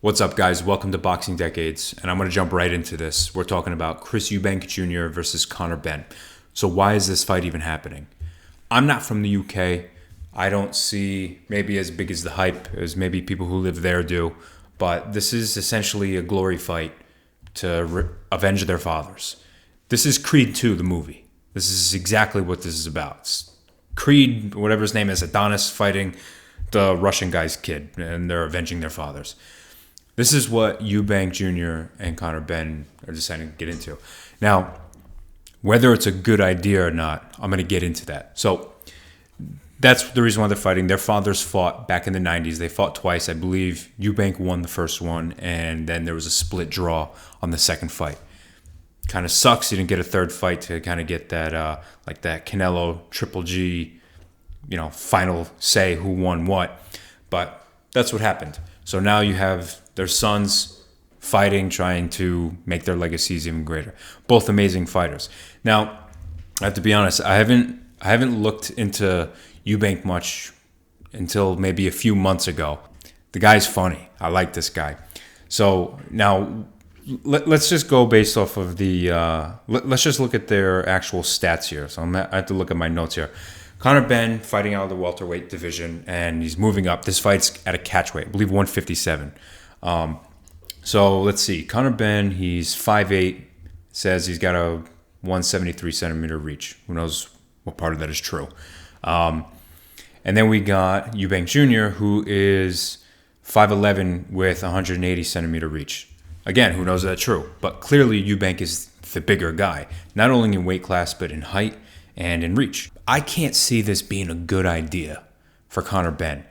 What's up, guys? Welcome to Boxing Decades, and I'm going to jump right into this. We're talking about Chris Eubank Jr. versus Conor Benn. So why is this fight even happening? I'm not from the UK. I don't see maybe as big as the hype as maybe people who live there do, but this is essentially a glory fight to avenge their fathers. This is Creed 2, the movie. This is exactly what this is about. It's Creed, whatever his name is, Adonis fighting the Russian guy's kid, and they're avenging their fathers. This is what Eubank Jr. and Conor Benn are deciding to get into. Now, whether it's a good idea or not, I'm going to get into that. So that's the reason why they're fighting. Their fathers fought back in the 90s. They fought twice. I believe Eubank won the first one, and then there was a split draw on the second fight. Kind of sucks you didn't get a third fight to kind of get that, like that Canelo Triple G, final say who won what. But that's what happened. So now you have their sons fighting, trying to make their legacies even greater. Both amazing fighters. Now, I have to be honest, I haven't looked into Eubank much until maybe a few months ago. The guy's funny. I like this guy. So now let's just go based off of the let's just look at their actual stats here. So I have to look at my notes here. Conor Benn fighting out of the welterweight division, and he's moving up. This fight's at a catchweight, I believe 157. So let's see. Conor Benn, he's 5'8", says he's got a 173 centimeter reach. Who knows what part of that is true? And then we got Eubank Jr., who is 5'11", with 180 centimeter reach. Again, who knows that's true? But clearly Eubank is the bigger guy, not only in weight class, but in height and in reach. I can't see this being a good idea for Conor Benn.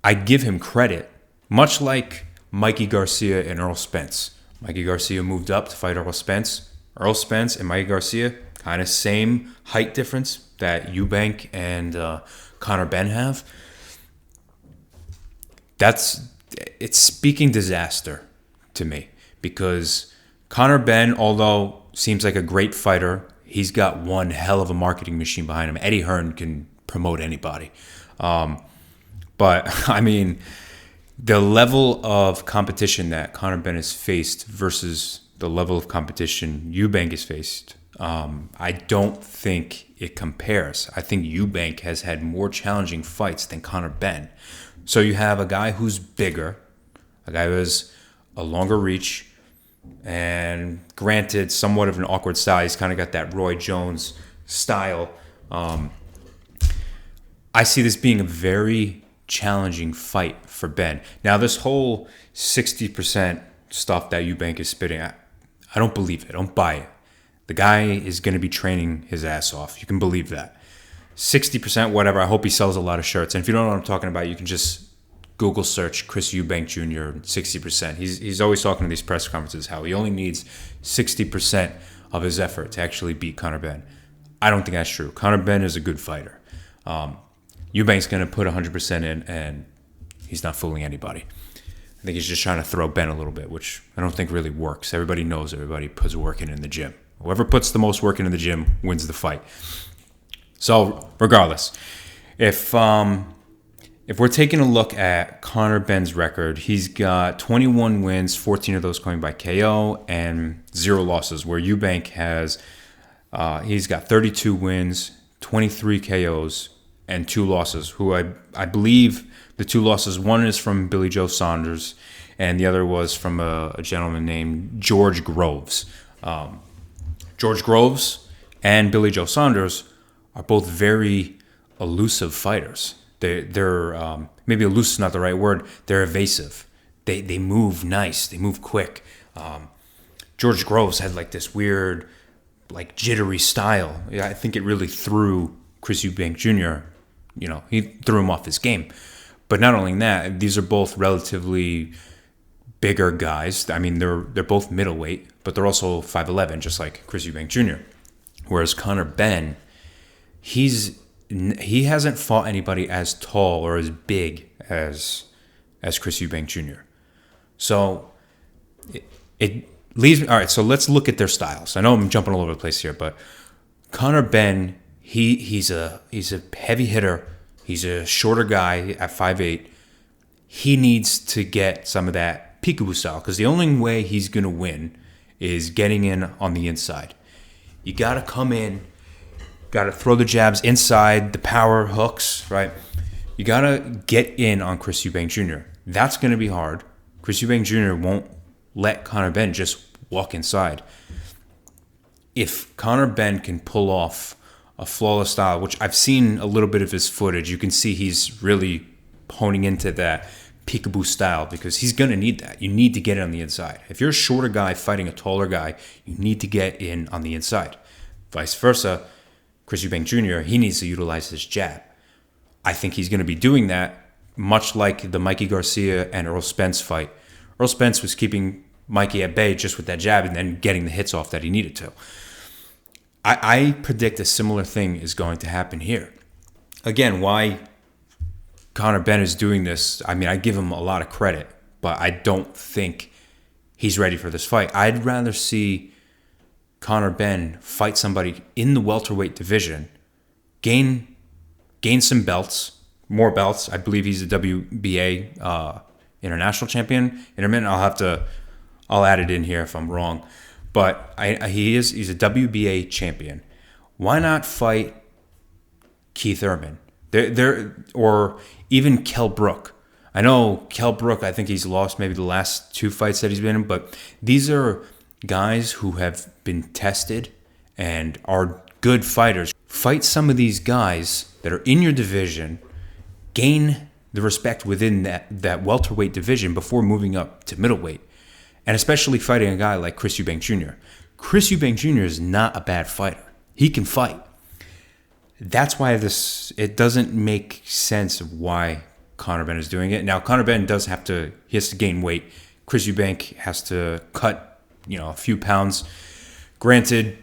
I give him credit, much like Mikey Garcia and Earl Spence. Mikey Garcia moved up to fight Earl Spence. Earl Spence and Mikey Garcia, kind of same height difference that Eubank and Conor Benn have. It's speaking disaster to me, because Conor Benn, although seems like a great fighter, he's got one hell of a marketing machine behind him. Eddie Hearn can promote anybody. But, I mean, the level of competition that Conor Benn has faced versus the level of competition Eubank has faced, I don't think it compares. I think Eubank has had more challenging fights than Conor Benn. So you have a guy who's bigger, a guy who has a longer reach, and granted, somewhat of an awkward style. He's kind of got that Roy Jones style. I see this being a very challenging fight for Benn. Now, this whole 60% stuff that Eubank is spitting at, I don't believe it. I don't buy it. The guy is going to be training his ass off. You can believe that. 60%, whatever. I hope he sells a lot of shirts. And if you don't know what I'm talking about, you can just Google search Chris Eubank Jr. 60%. He's always talking to these press conferences how he only needs 60% of his effort to actually beat Conor Benn. I don't think that's true. Conor Benn is a good fighter. Eubank's going to put 100% in, and he's not fooling anybody. I think he's just trying to throw Benn a little bit, which I don't think really works. Everybody knows everybody puts work in the gym. Whoever puts the most work in the gym wins the fight. So regardless, if we're taking a look at Conor Benn's record, he's got 21 wins, 14 of those coming by KO, and 0 losses, where Eubank has, he's got 32 wins, 23 KOs, and 2 losses, who I believe the 2 losses, one is from Billy Joe Saunders, and the other was from a gentleman named George Groves. George Groves and Billy Joe Saunders are both very elusive fighters. They're maybe elusive is not the right word. They're evasive. They move nice. They move quick. George Groves had like this weird, like jittery style. Yeah, I think it really threw Chris Eubank Jr. He threw him off his game. But not only that, these are both relatively bigger guys. I mean, they're both middleweight, but they're also 5'11", just like Chris Eubank Jr. Whereas Conor Benn, he hasn't fought anybody as tall or as big as Chris Eubank Jr. So it leaves me. All right, so let's look at their styles. I know I'm jumping all over the place here, but Conor Benn, he's a heavy hitter. He's a shorter guy at 5'8". he needs to get some of that peekaboo style, because the only way he's going to win is getting in on the inside. You got to come in, got to throw the jabs inside, the power hooks, right? You got to get in on Chris Eubank Jr. That's going to be hard. Chris Eubank Jr. won't let Conor Benn just walk inside. If Conor Benn can pull off a flawless style, which I've seen a little bit of his footage, you can see he's really honing into that peekaboo style, because he's going to need that. You need to get it on the inside. If you're a shorter guy fighting a taller guy, you need to get in on the inside. Vice versa, Chris Eubank Jr., he needs to utilize his jab. I think he's going to be doing that, much like the Mikey Garcia and Errol Spence fight. Errol Spence was keeping Mikey at bay just with that jab and then getting the hits off that he needed to. I predict a similar thing is going to happen here. Again, why Conor Benn is doing this, I mean, I give him a lot of credit, but I don't think he's ready for this fight. I'd rather see Conor Benn fight somebody in the welterweight division, gain some belts, more belts. I believe he's a WBA international champion. I'll add it in here if I'm wrong. But he's a WBA champion. Why not fight Keith Urban? Or even Kell Brook. I know Kell Brook, I think he's lost maybe the last 2 fights that he's been in, but these are guys who have been tested and are good fighters. Fight some of these guys that are in your division, gain the respect within that welterweight division before moving up to middleweight. And especially fighting a guy like Chris Eubank Jr. Chris Eubank Jr. is not a bad fighter. He can fight. That's why it doesn't make sense of why Conor Benn is doing it. Now, Conor Benn he has to gain weight. Chris Eubank has to cut, a few pounds. Granted,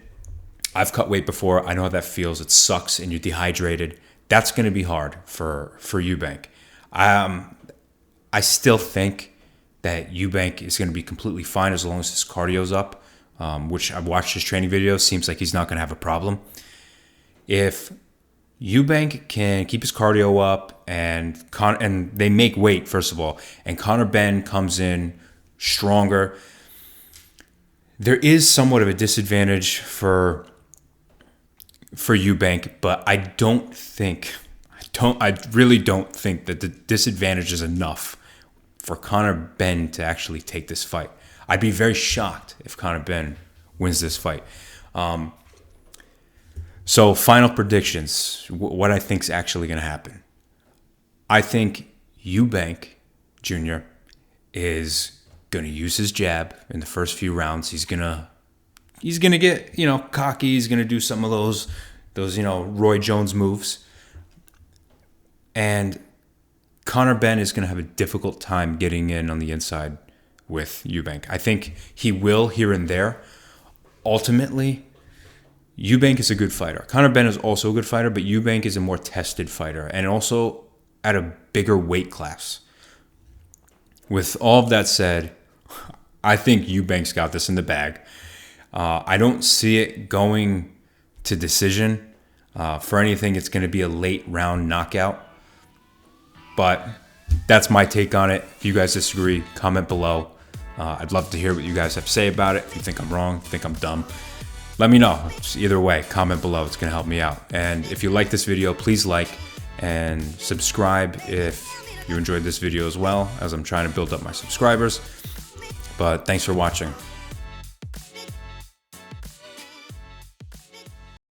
I've cut weight before. I know how that feels. It sucks and you're dehydrated. That's going to be hard for Eubank. I still think that Eubank is going to be completely fine as long as his cardio's up, which I've watched his training videos. Seems like he's not going to have a problem. If Eubank can keep his cardio up and they make weight, first of all, and Conor Benn comes in stronger, there is somewhat of a disadvantage for Eubank, but I really don't think that the disadvantage is enough for Conor Benn to actually take this fight. I'd be very shocked if Conor Benn wins this fight. So final predictions, what I think is actually going to happen. I think Eubank Jr. is going to use his jab in the first few rounds. He's going to get, cocky. He's going to do some of those Roy Jones moves. And Conor Benn is going to have a difficult time getting in on the inside with Eubank. I think he will here and there. Ultimately, Eubank is a good fighter. Conor Benn is also a good fighter, but Eubank is a more tested fighter and also at a bigger weight class. With all of that said, I think Eubank's got this in the bag. I don't see it going to decision. For anything, it's going to be a late round knockout. But that's my take on it. If you guys disagree, comment below. I'd love to hear what you guys have to say about it. If you think I'm wrong, if you think I'm dumb, let me know. Either way, comment below. It's going to help me out. And if you like this video, please like and subscribe if you enjoyed this video as well, as I'm trying to build up my subscribers. But thanks for watching.